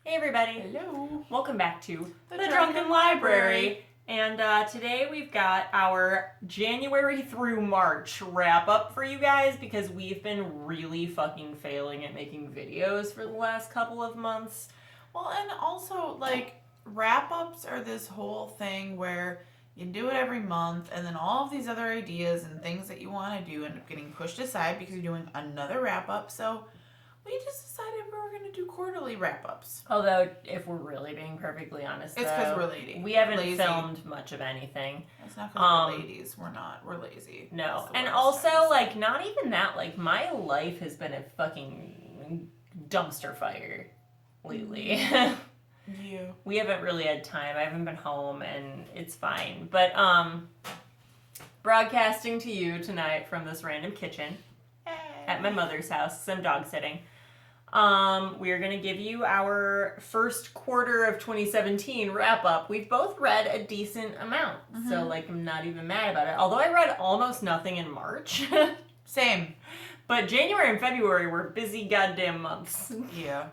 Hey everybody. Hello. Welcome back to The the Drunken Drunken Library. And today we've got our January through March wrap up for you guys because we've been really fucking failing at making videos for the last couple of months. Well, and also, wrap-ups are this whole thing where you do it every month, and then all of these other ideas and things that you want to do end up getting pushed aside because you're doing another wrap-up. So we just decided we were going to do quarterly wrap-ups. Although, if we're really being perfectly honest, It's because we're lazy. We haven't lazy. filmed much of anything. It's not because we're ladies. We're not. We're lazy. No. And also, not even that. My life has been a fucking dumpster fire lately. Yeah. We haven't really had time. I haven't been home, and it's fine. But, broadcasting to you tonight from this random kitchen at my mother's house, some dog sitting. We are going to give you our first quarter of 2017 wrap up. We've both read a decent amount, so I'm not even mad about it. Although I read almost nothing in March. Same. But January and February were busy goddamn months. Yeah.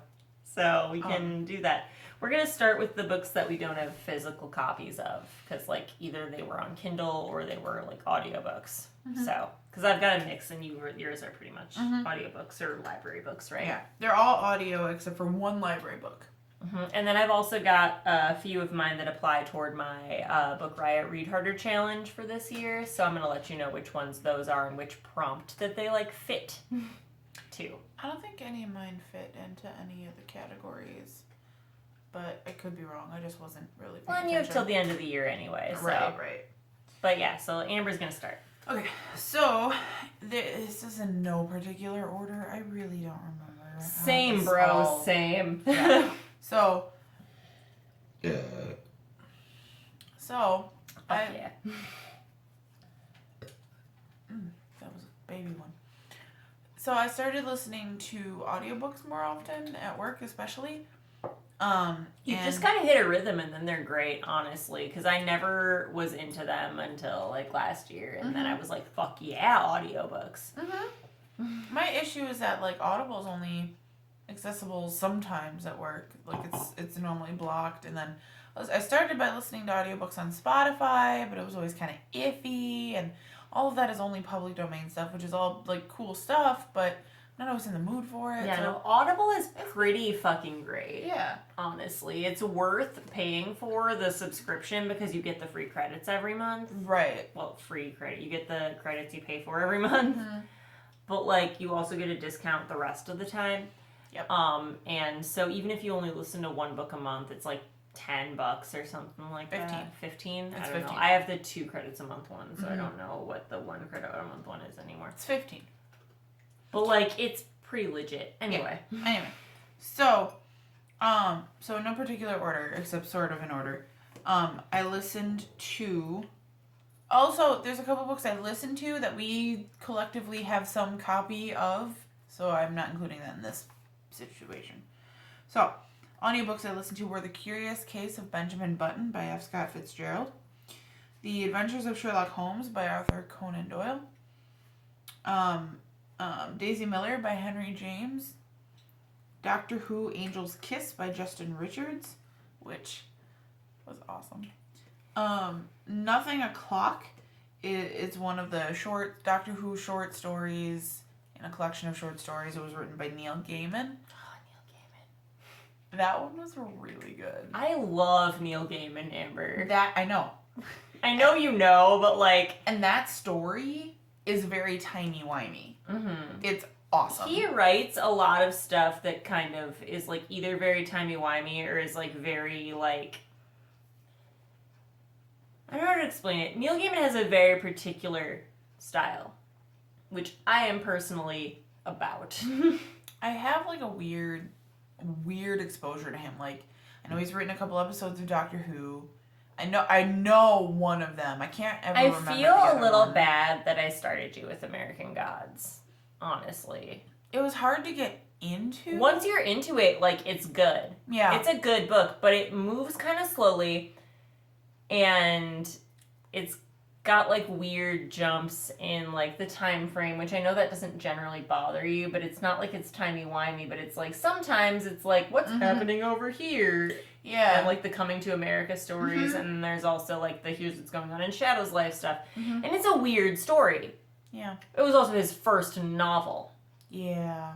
So we can do that. We're going to start with the books that we don't have physical copies of, because either they were on Kindle or they were audiobooks. So, because I've got a mix, and yours are pretty much audiobooks or library books, right? Yeah, they're all audio except for one library book. And then I've also got a few of mine that apply toward my Book Riot Read Harder challenge for this year. So I'm going to let you know which ones those are and which prompt that they fit to. I don't think any of mine fit into any of the categories, but I could be wrong. I just wasn't really paying Well, and you have till the end of the year anyway. So. Right. But yeah, so Amber's going to start. Okay, so this is in no particular order. I really don't remember. Same, bro. Same. Yeah. So. Yeah. That was a baby one. So I started listening to audiobooks more often at work, especially. You just kind of hit a rhythm, and then they're great, honestly, because I never was into them until last year, and then I was like, fuck yeah, audiobooks. My issue is that Audible's only accessible sometimes at work. It's normally blocked, and then I started by listening to audiobooks on Spotify, but it was always kind of iffy, and all of that is only public domain stuff, which is all cool stuff, but I'm not always in the mood for it. Yeah, so. no, Audible is pretty fucking great. Yeah. Honestly. It's worth paying for the subscription because you get the free credits every month. Right. Well, free credit. You get the credits you pay for every month. But you also get a discount the rest of the time. Yep. And so even if you only listen to one book a month, it's $10 or something like 15. that. 15? It's I don't 15. know. I have the 2 credits a month one, so I don't know what the 1 credit a month one is anymore. It's 15. But it's pretty legit. Anyway. Yeah. So in no particular order, except sort of in order. I listened to. Also, there's a couple books I listened to that we collectively have some copy of, so I'm not including that in this situation. So, audiobooks I listened to were The Curious Case of Benjamin Button by F. Scott Fitzgerald, The Adventures of Sherlock Holmes by Arthur Conan Doyle, Daisy Miller by Henry James, Doctor Who Angel's Kiss by Justin Richards, which was awesome. Nothing O'Clock is one of the short Doctor Who short stories in a collection of short stories. It was written by Neil Gaiman. Oh, Neil Gaiman. That one was really good. I love Neil Gaiman, Amber. That, I know. I know you know, but And that story is very timey-wimey. It's awesome. He writes a lot of stuff that kind of is either very timey-wimey or is very I don't know how to explain it. Neil Gaiman has a very particular style, which I am personally about. I have a weird exposure to him. I know he's written a couple episodes of Doctor Who. I know one of them. I can't ever remember. I feel a little bad that I started you with American Gods, honestly. It was hard to get into. Once you're into it, it's good. Yeah. It's a good book, but it moves kind of slowly, and it's got like weird jumps in like the time frame, which I know that doesn't generally bother you, but it's not like it's timey-wimey, but it's like sometimes it's like what's happening over here. Yeah. And like the Coming to America stories, and then there's also like the Here's What's Going On in Shadow's Life stuff. And it's a weird story. Yeah. It was also his first novel. Yeah.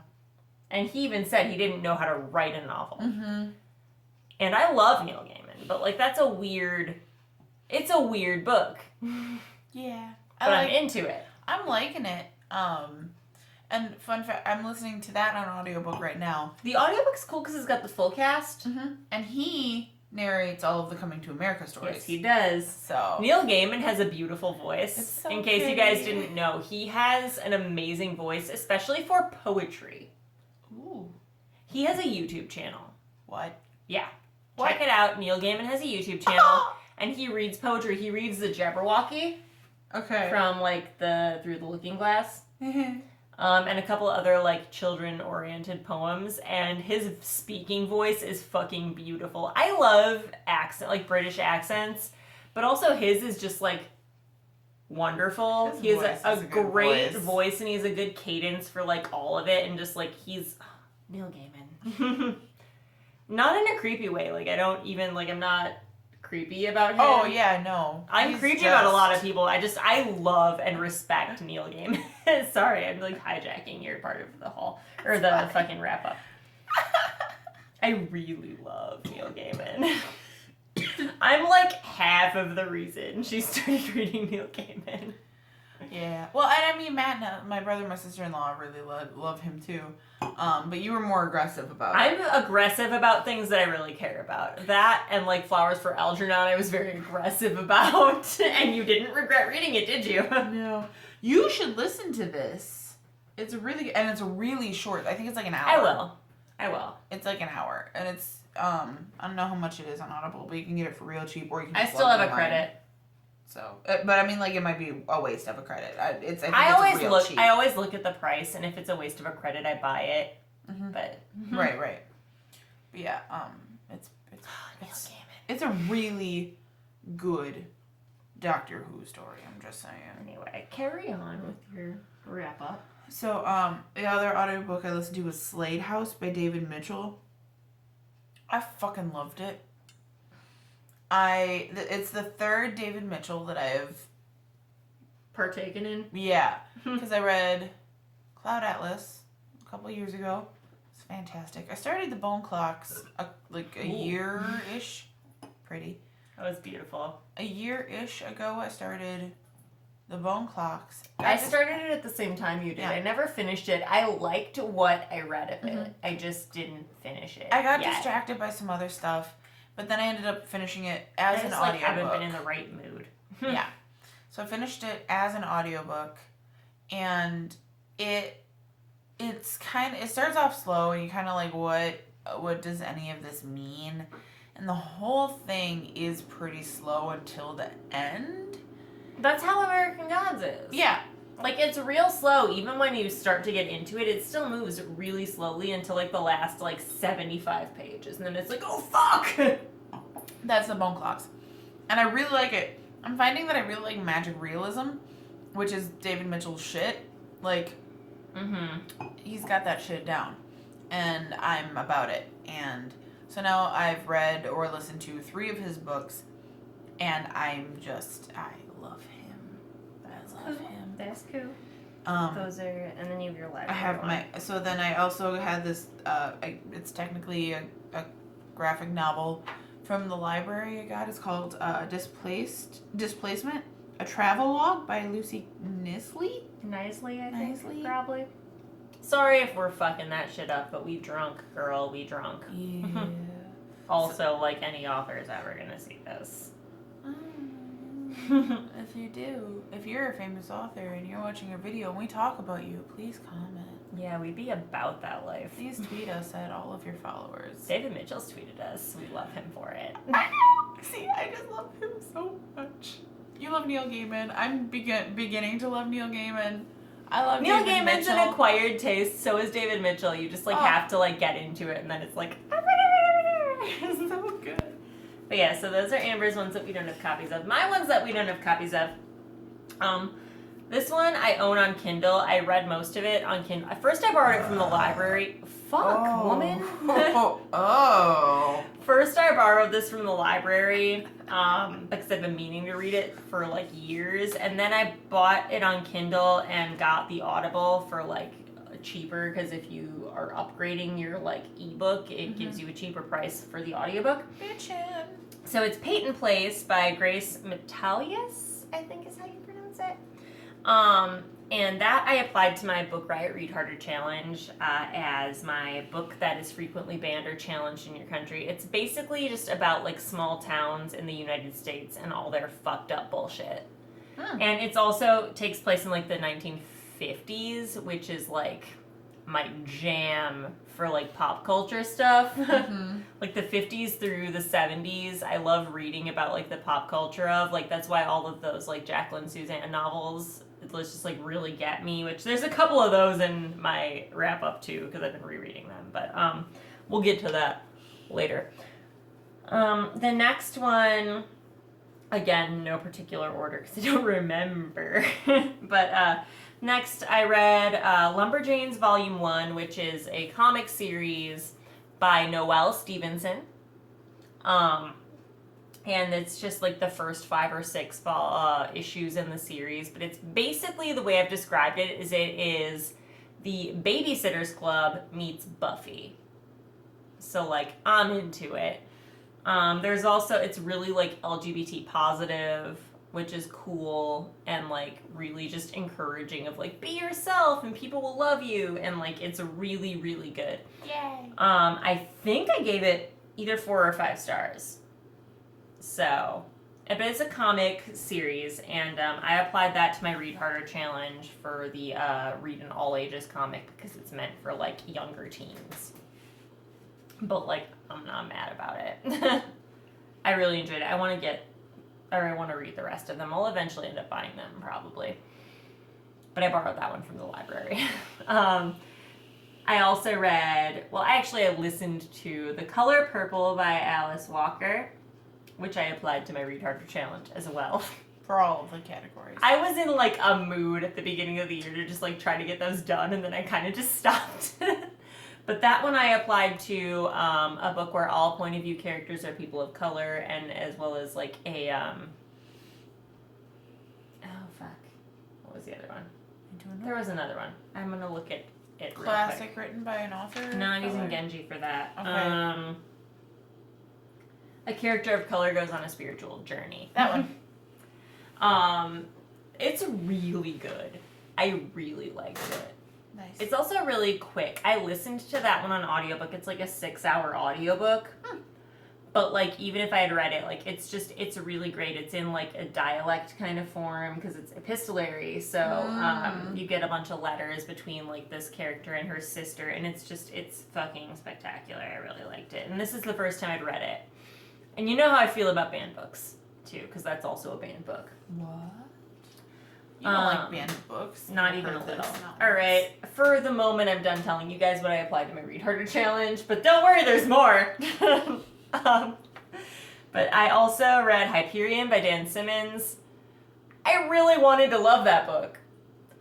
And he even said he didn't know how to write a novel. And I love Neil Gaiman, but like that's it's a weird book. Yeah. But I'm into it. I'm liking it. And fun fact, I'm listening to that on audiobook right now. The audiobook's cool because it's got the full cast. And he narrates all of the Coming to America stories. Yes, he does. So Neil Gaiman has a beautiful voice. It's so In case you guys pretty. didn't know, he has an amazing voice, especially for poetry. Ooh. He has a YouTube channel. What? Yeah. What? Check it out. Neil Gaiman has a YouTube channel. And he reads poetry. He reads the Jabberwocky Okay. from like the Through the Looking Glass. And a couple other like children-oriented poems, and his speaking voice is fucking beautiful. I love British accents, but also his is just like wonderful. His He has voice a is a good great voice. voice, and he has a good cadence for like all of it, and just like he's Neil Gaiman. Not in a creepy way. Like I don't even like I'm not creepy about him. Oh yeah, no. I'm He's creepy just- about a lot of people. I love and respect Neil Gaiman. Sorry, I'm like hijacking your part of the haul or the fucking wrap up. I really love Neil Gaiman. I'm like half of the reason she started reading Neil Gaiman. Yeah. Well, and I mean, Matt, and my brother, and my sister-in-law really love him too. But you were more aggressive about it. I'm aggressive about things that I really care about. That and like Flowers for Algernon, I was very aggressive about. And you didn't regret reading it, did you? No. You should listen to this. It's it's really short. I think it's like an hour. I will. It's like an hour, and it's I don't know how much it is on Audible, but you can get it for real cheap, or you can. I just still plug have it a in credit. So, but I mean, like, it might be a waste of a credit. I think I it's always real look. cheap. I always look at the price, and if it's a waste of a credit, I buy it. But Right. But yeah, it's a really good Doctor Who story. I'm just saying. Anyway, carry on with your wrap up. So, the other audiobook I listened to was Slade House by David Mitchell. I fucking loved it. It's the third David Mitchell that I've Partaken in. Yeah, because I read Cloud Atlas a couple years ago. It's fantastic. I started the Bone Clocks a year-ish. Pretty. That was beautiful. A year-ish ago, I started the Bone Clocks. I started it at the same time you did. Yeah. I never finished it. I liked what I read of it. I just didn't finish it. I got yet. distracted by some other stuff, but then I ended up finishing it as I an just like audiobook. haven't been in the right mood. Yeah. So I finished it as an audiobook, and it starts off slow, and you kind of like, what does any of this mean? And the whole thing is pretty slow until the end. That's how American Gods is. Yeah. Like, it's real slow. Even when you start to get into it, it still moves really slowly until, like, the last, 75 pages. And then it's like, oh, fuck! That's the Bone Clocks. And I really like it. I'm finding that I really like magic realism, which is David Mitchell's shit. Like, he's got that shit down. And I'm about it. And so now I've read or listened to 3 of his books, and I love him. I love him. That's cool. Those are, and then you have your library. I have so then I also had this, it's technically a graphic novel from the library I got. It's called Displacement, a travel log by Lucy Nisley. Nicely, I think. Nicely. Probably. Sorry if we're fucking that shit up, but we drunk, girl. We drunk. Yeah. Also, like any author is ever gonna see this. If you're a famous author and you're watching a video and we talk about you, please comment. Yeah, we'd be about that life. Please tweet us at all of your followers. David Mitchell's tweeted us. We love him for it. I know. See, I just love him so much. You love Neil Gaiman. I'm beginning to love Neil Gaiman. I love Neil David Gaiman's Mitchell. an acquired taste. So is David Mitchell. You just have to get into it, and then it's like. It's so good. But yeah, so those are Amber's ones that we don't have copies of. My ones that we don't have copies of. This one I own on Kindle. I read most of it on Kindle. First, I borrowed it from the library. Fuck, woman. First, I borrowed this from the library because I've been meaning to read it for like years, and then I bought it on Kindle and got the Audible for like cheaper because if you are upgrading your like ebook, it gives you a cheaper price for the audiobook. Bitchin'. So it's Peyton Place by Grace Metalius, I think is how you pronounce it. And that I applied to my Book Riot Read Harder Challenge as my book that is frequently banned or challenged in your country. It's basically just about like small towns in the United States and all their fucked up bullshit. And it's also takes place in like the 1950s, which is like my jam for like pop culture stuff. Like the 50s through the 70s, I love reading about like the pop culture of like that's why all of those like Jacqueline Susann novels let's just like really get me, which there's a couple of those in my wrap up too because I've been rereading them, but we'll get to that later. The next one, again, no particular order because I don't remember, but next I read Lumberjanes Volume 1, which is a comic series by Noelle Stevenson. And it's just like the first 5 or 6 issues in the series. But it's basically, the way I've described it is the Babysitter's Club meets Buffy. So like, I'm into it. There's also, it's really like LGBT positive, which is cool. And like really just encouraging of like, be yourself and people will love you. And like, it's really, really good. Yay. I think I gave it either 4 or 5 stars. So, but it's a comic series, and I applied that to my Read Harder Challenge for the Read an All Ages comic because it's meant for, like, younger teens. But, like, I'm not mad about it. I really enjoyed it. I want to read the rest of them. I'll eventually end up buying them, probably. But I borrowed that one from the library. I also read, I listened to The Color Purple by Alice Walker, which I applied to my Read Harder Challenge as well. For all of the categories. I was in like a mood at the beginning of the year to just like try to get those done, and then I kind of just stopped. But that one I applied to a book where all point of view characters are people of color, and as well as like a what was the other one? There was another one. I'm gonna look at it. Classic written by an author. No, I'm using Genji for that. Okay. A character of color goes on a spiritual journey. That one. It's really good. I really liked it. Nice. It's also really quick. I listened to that one on audiobook. It's like a 6-hour audiobook. But like, even if I had read it, like, it's really great. It's in like a dialect kind of form because it's epistolary. So you get a bunch of letters between like this character and her sister, and it's fucking spectacular. I really liked it. And this is the first time I'd read it. And you know how I feel about banned books, too, because that's also a banned book. What? You don't like banned books? Not even a little. All right. For the moment, I'm done telling you guys what I applied to my Read Harder Challenge, but don't worry, there's more. But I also read Hyperion by Dan Simmons. I really wanted to love that book.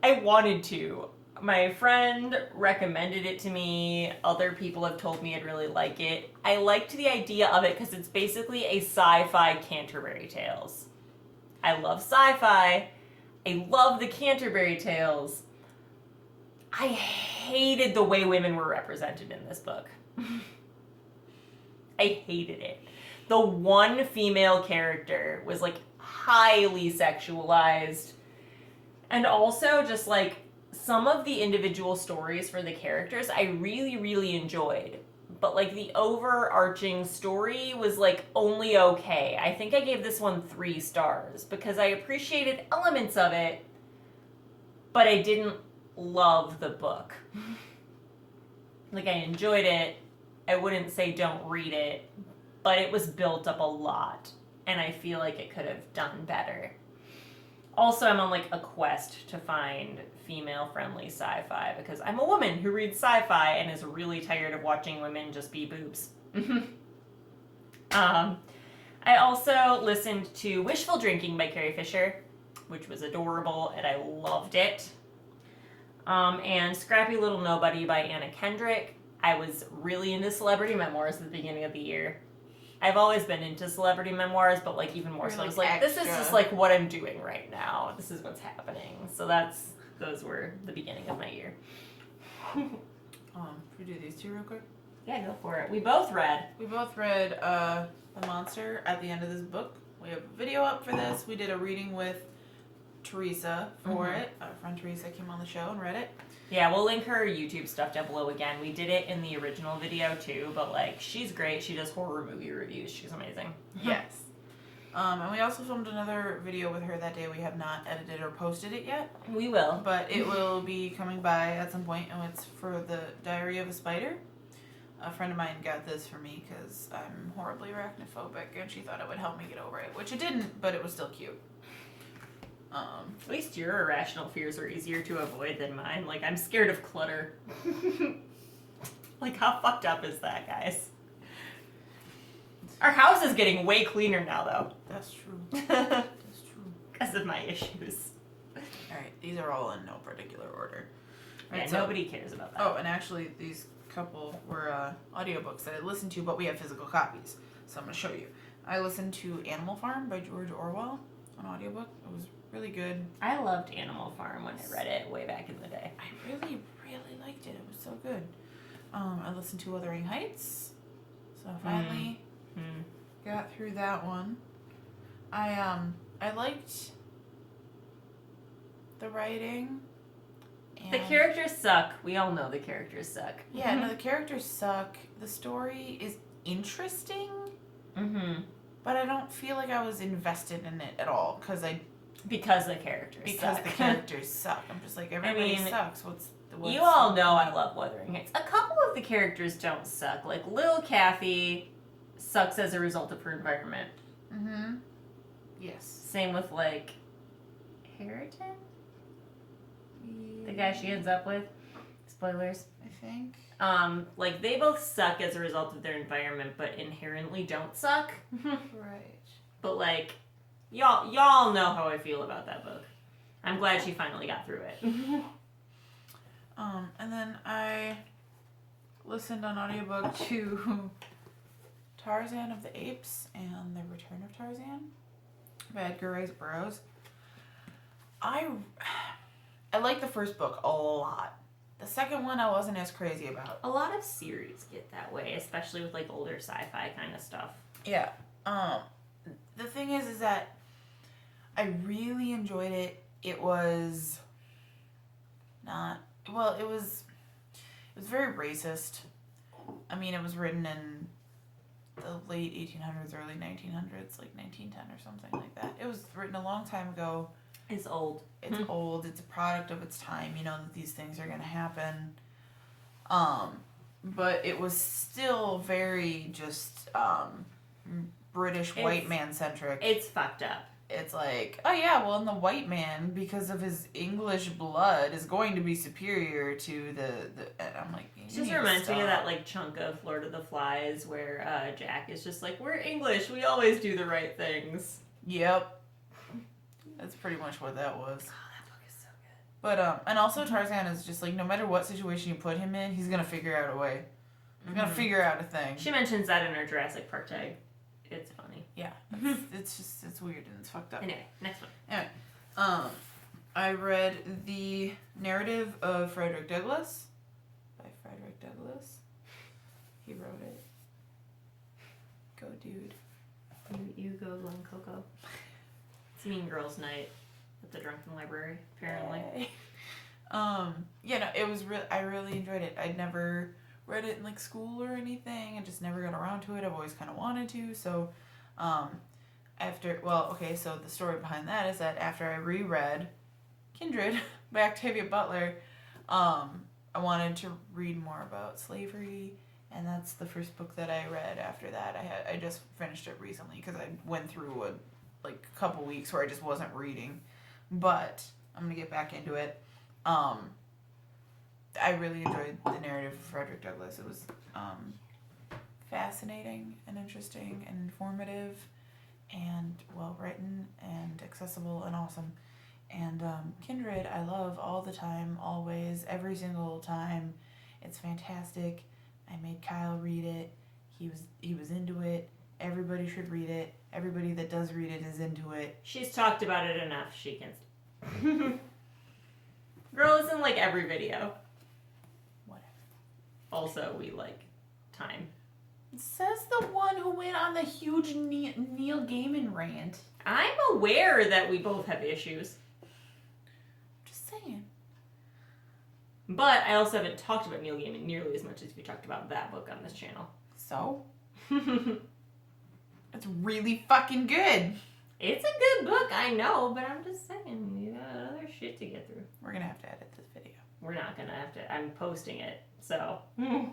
I wanted to. My friend recommended it to me. Other people have told me I'd really like it. I liked the idea of it because it's basically a sci-fi Canterbury Tales. I love sci-fi. I love the Canterbury Tales. I hated the way women were represented in this book. I hated it. The one female character was like highly sexualized. And also just like some of the individual stories for the characters I really, really enjoyed. But like the overarching story was like only okay. I think I gave this one 3 stars because I appreciated elements of it, but I didn't love the book. Like I enjoyed it. I wouldn't say don't read it, but it was built up a lot, and I feel like it could have done better. Also, I'm on like a quest to find female-friendly sci-fi because I'm a woman who reads sci-fi and is really tired of watching women just be boobs. I also listened to Wishful Drinking by Carrie Fisher, which was adorable, and I loved it. And Scrappy Little Nobody by Anna Kendrick. I was really into celebrity memoirs at the beginning of the year. I've always been into celebrity memoirs, but like even more so. I was like, this is just like what I'm doing right now. This is what's happening. So those were the beginning of my year. Should we do these two real quick? Yeah, go for it. We both read The Monster at the end of this book. We have a video up for this. We did a reading with Teresa for it. Our friend Teresa came on the show and read it. Yeah, we'll link her YouTube stuff down below again. We did it in the original video too, but like she's great. She does horror movie reviews. She's amazing. Yes. And we also filmed another video with her that day. We have not edited or posted it yet. We will. But it will be coming by at some point, and it's for the Diary of a Spider. A friend of mine got this for me because I'm horribly arachnophobic, and she thought it would help me get over it, which it didn't, but it was still cute. At least your irrational fears are easier to avoid than mine. Like, I'm scared of clutter. Like, how fucked up is that, guys? Our house is getting way cleaner now, though. That's true. That's true. Because of my issues. Alright, these are all in no particular order. Right, so nobody cares about that. Oh, and actually, these couple were audiobooks that I listened to, but we have physical copies. So I'm going to show you. I listened to Animal Farm by George Orwell, an audiobook. It was really good. I loved Animal Farm when I read it way back in the day. I really, really liked it. It was so good. I listened to Wuthering Heights. So I finally got through that one. I liked the writing. The characters suck. We all know the characters suck. Yeah, no, the characters suck. The story is interesting. But I don't feel like I was invested in it at all because the characters suck. The characters suck. I'm just like, everybody sucks. What's you all know I love Wuthering Heights. A couple of the characters don't suck. Like Lil Kathy sucks as a result of her environment. Yes. Same with like Harriton? The guy she ends up with. Spoilers. I think. Like they both suck as a result of their environment, but inherently don't suck. Right. But like, y'all know how I feel about that book. I'm glad she finally got through it. And then I listened on audiobook to Tarzan of the Apes and The Return of Tarzan by Edgar Rice Burroughs. I like the first book a lot. The second one I wasn't as crazy about. A lot of series get that way, especially with like older sci-fi kind of stuff. Yeah. The thing is that I really enjoyed it. It was not well, it was very racist. I mean, it was written in the late 1800s, early 1900s, like 1910 or something like that. It was written a long time ago. It's old. It's old. It's a product of its time. You know that these things are going to happen. But it was still very just British white man centric. It's fucked up. It's like, oh yeah, well, and the white man, because of his English blood, is going to be superior to the and I'm like, it just reminds me of that like chunk of Lord of the Flies where Jack is just like, we're English, we always do the right things. Yep. That's pretty much what that was. Oh, that book is so good. But and also Tarzan is just like, no matter what situation you put him in, he's gonna figure out a way. He's gonna figure out a thing. She mentions that in her Jurassic Park tag. It's funny. Yeah. It's weird and it's fucked up. Anyway, next one. Anyway, I read the narrative of Frederick Douglass by Frederick Douglass. He wrote it. Go, dude. You go, Glen Coco. It's Mean Girls Night at the Drunken Library, apparently. Yeah, no, it was I really enjoyed it. I'd never read it in like school or anything. I just never got around to it. I've always kind of wanted to. So, so the story behind that is that after I reread Kindred by Octavia Butler, I wanted to read more about slavery, and that's the first book that I read after that. I just finished it recently because I went through a couple weeks where I just wasn't reading, but I'm gonna get back into it. I really enjoyed the narrative of Frederick Douglass. It was fascinating and interesting and informative and well written and accessible and awesome. And Kindred, I love all the time, always, every single time. It's fantastic. I made Kyle read it. He was into it. Everybody should read it. Everybody that does read it is into it. She's talked about it enough. She can. Girl is in like every video. Whatever. Also, we like time. Says the one who went on the huge Neil Gaiman rant. I'm aware that we both have issues. Just saying. But I also haven't talked about Neil Gaiman nearly as much as we talked about that book on this channel. So? It's really fucking good. It's a good book, I know, but I'm just saying, you got other shit to get through. We're gonna have to edit this video. We're not gonna have to. I'm posting it, so. I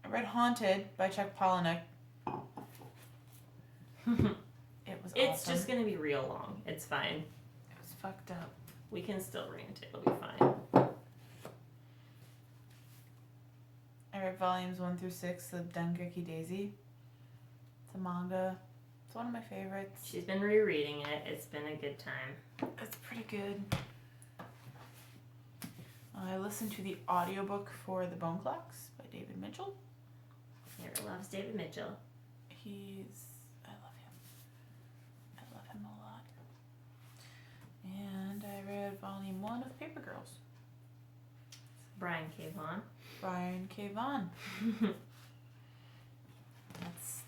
read Haunted by Chuck Palahniuk. It was It's awesome. just gonna be real long. It's fine. It was fucked up. We can still rant. It'll be fine. I read volumes 1 through 6 of Dengeki Daisy. It's a manga. It's one of my favorites. She's been rereading it. It's been a good time. It's pretty good. I listened to the audiobook for The Bone Clocks by David Mitchell. Sarah loves David Mitchell. I love him. I love him a lot. And I read volume 1 of Paper Girls. Brian K. Vaughan. Brian K. Vaughan.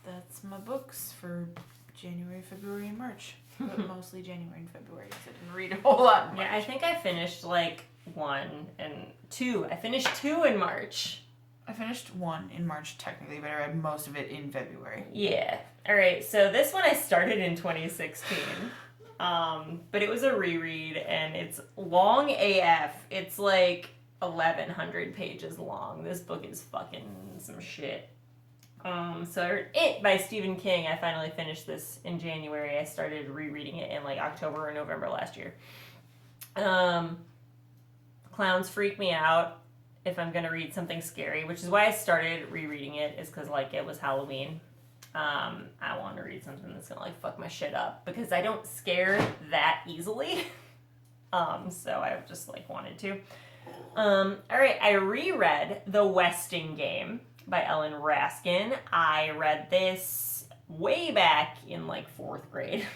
That's my books for January, February, and March. But mostly January and February because I didn't read a whole lot in March. Yeah, I think I finished like 1 and 2. I finished 2 in March. I finished 1 in March technically, but I read most of it in February. Yeah. All right. So this one I started in 2016. But it was a reread and it's long AF. It's like 1,100 pages long. This book is fucking some shit. So I read It by Stephen King. I finally finished this in January. I started rereading it in like October or November last year. Clowns freak me out if I'm gonna read something scary, which is why I started rereading it, is because like it was Halloween. I want to read something that's gonna like fuck my shit up because I don't scare that easily. So I just like wanted to. All right, I reread The Westing Game by Ellen Raskin. I read this way back in like 4th grade.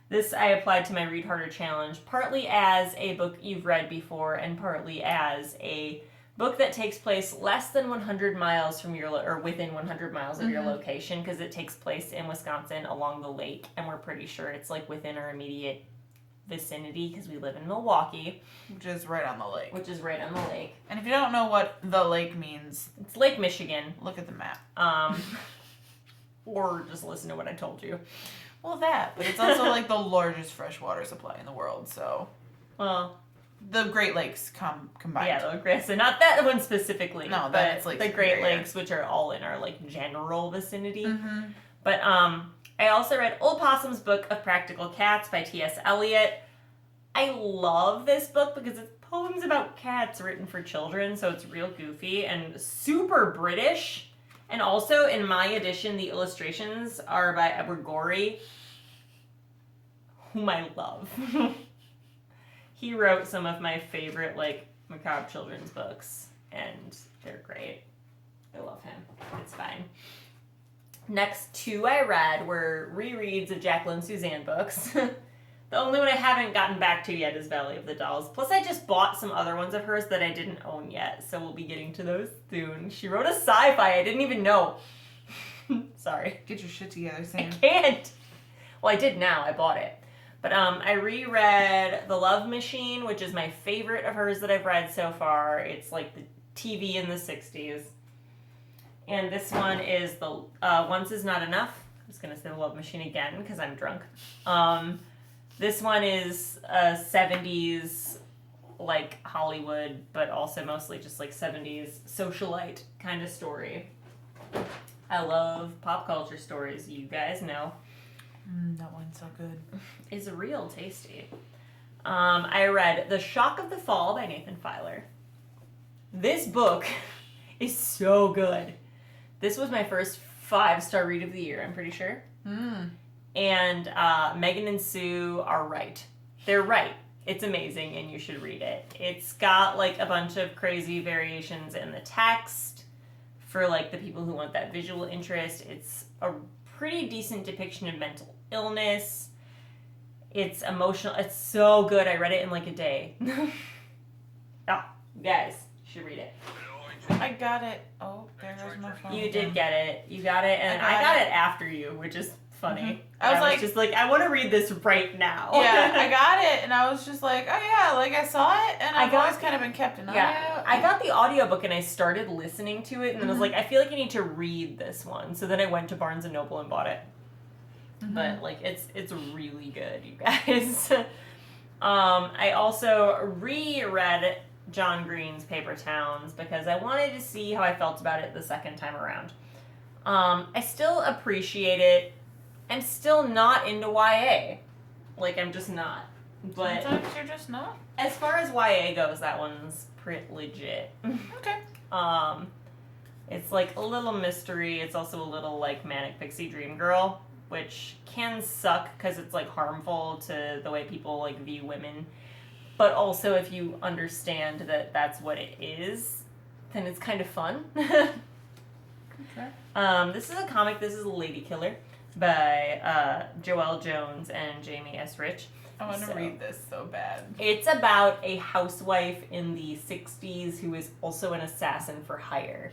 This I applied to my Read Harder challenge, partly as a book you've read before and partly as a book that takes place less than 100 miles from your, or within 100 miles of your location, because it takes place in Wisconsin along the lake, and we're pretty sure it's like within our immediate vicinity because we live in Milwaukee. Which is right on the lake. And if you don't know what the lake means, it's Lake Michigan. look at the map. Or just listen to what I told you. Well, that, but it's also like the largest freshwater supply in the world, so. Well, The Great Lakes combined. yeah, the Great, so not that one specifically. No, but that's like the Great Superior. Lakes, which are all in our like general vicinity. Mm-hmm. But I also read Old Possum's Book of Practical Cats by T.S. Eliot. I love this book because it's poems about cats written for children, so it's real goofy and super British. And also, in my edition, the illustrations are by Edward Gorey, whom I love. He wrote some of my favorite, like, macabre children's books, and they're great. I love him. It's fine. Next 2 I read were rereads of Jacqueline Suzanne books. The only one I haven't gotten back to yet is Valley of the Dolls. Plus, I just bought some other ones of hers that I didn't own yet, so we'll be getting to those soon. She wrote a sci-fi I didn't even know. Sorry. Get your shit together, I Sam. can't. Well, I did now. I bought it. But I reread The Love Machine, which is my favorite of hers that I've read so far. It's like the TV in the 60s. And this one is the Once Is Not Enough. I'm just going to say The Love Machine again because I'm drunk. This one is a 70s, like, Hollywood, but also mostly just, like, 70s socialite kind of story. I love pop culture stories, you guys know. That one's so good. It's real tasty. I read The Shock of the Fall by Nathan Filer. This book is so good. This was my first 5-star read of the year, I'm pretty sure. And Megan and Sue are right. They're right. It's amazing, and you should read it. It's got like a bunch of crazy variations in the text for like the people who want that visual interest. It's a pretty decent depiction of mental illness. It's emotional. It's so good. I read it in like a day. Oh, guys, you should read it. I got it. Oh, there goes my phone. You did get it. You got it, and I got it after you, which is funny. Mm-hmm. I was like, just like, I want to read this right now. Yeah, I got it, and I was just like, oh yeah, like I saw it, and I've always kind of been kept an eye out. I got the audiobook and I started listening to it, and then I was like, I feel like I need to read this one. So then I went to Barnes and Noble and bought it. Mm-hmm. But like, it's really good, you guys. I also reread John Green's Paper Towns because I wanted to see how I felt about it the second time around. I still appreciate it. I'm still not into YA. Like, I'm just not. But sometimes you're just not. As far as YA goes, that one's pretty legit. Okay. It's like a little mystery. It's also a little like Manic Pixie Dream Girl, which can suck because it's like harmful to the way people like view women. But also, if you understand that that's what it is, then it's kind of fun. Okay. This is a comic. This is Lady Killer by Joelle Jones and Jamie S. Rich. I want to read this so bad. It's about a housewife in the 60s who is also an assassin for hire.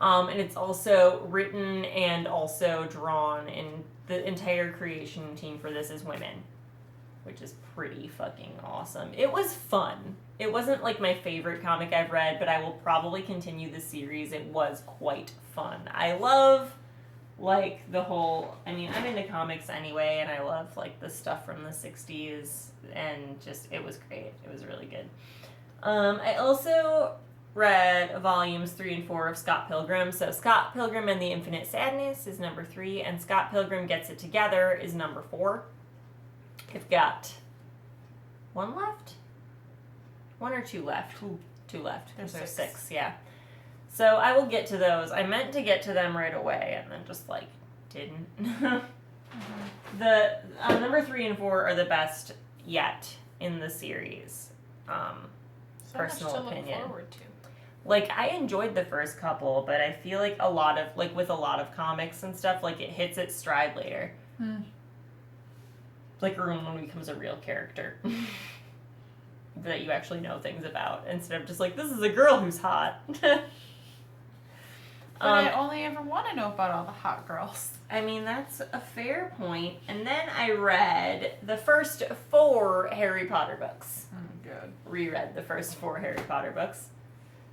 And it's also written and also drawn, and the entire creation team for this is women, which is pretty fucking awesome. It was fun. It wasn't like my favorite comic I've read, but I will probably continue the series. It was quite fun. I love like the whole, I mean, I'm into comics anyway, and I love like the stuff from the 60s, and just, it was great. It was really good. I also read volumes 3 and 4 of Scott Pilgrim. So Scott Pilgrim and the Infinite Sadness is number 3, and Scott Pilgrim Gets It Together is number 4. I've got one left? One or two left? Two left. There's six, yeah. So I will get to those. I meant to get to them right away, and then just like didn't. The number 3 and 4 are the best yet in the series. So personal much to opinion. Look forward to. Like, I enjoyed the first couple, but I feel like a lot of, like, with a lot of comics and stuff, like, it hits its stride later. Like, Rowan becomes a real character. That you actually know things about, instead of just like, this is a girl who's hot. But I only ever want to know about all the hot girls. I mean, that's a fair point. And then I read the first 4 Harry Potter books. Good. Reread the first 4 Harry Potter books.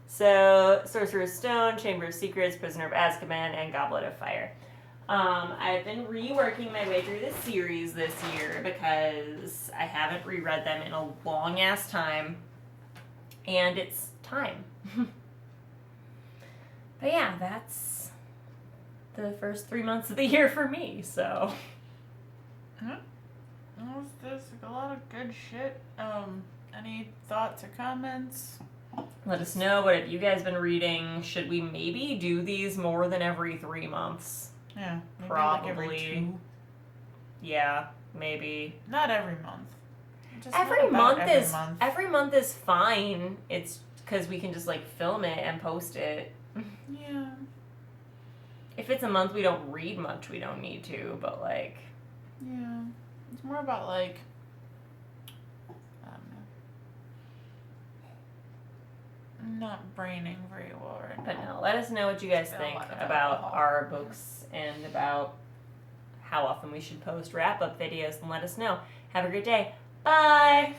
So, Sorcerer's Stone, Chamber of Secrets, Prisoner of Azkaban, and Goblet of Fire. I've been reworking my way through this series this year because I haven't reread them in a long-ass time. And it's time. But yeah, that's the first 3 months of the year for me, so. There's a lot of good shit. Any thoughts or comments? Let us know. What have you guys been reading? Should we maybe do these more than every 3 months? Yeah, maybe probably. like every 2. Yeah, maybe. Not every month. Just Every not month every is month. every month is fine. It's because we can just like film it and post it. Yeah. If it's a month we don't read much, we don't need to. But like, yeah, it's more about like, I don't know, not braining very well right but now. no. Let us know what you guys Spent a think lot of about alcohol. our books and about how often we should post wrap up videos. And let us know. Have a great day. Bye.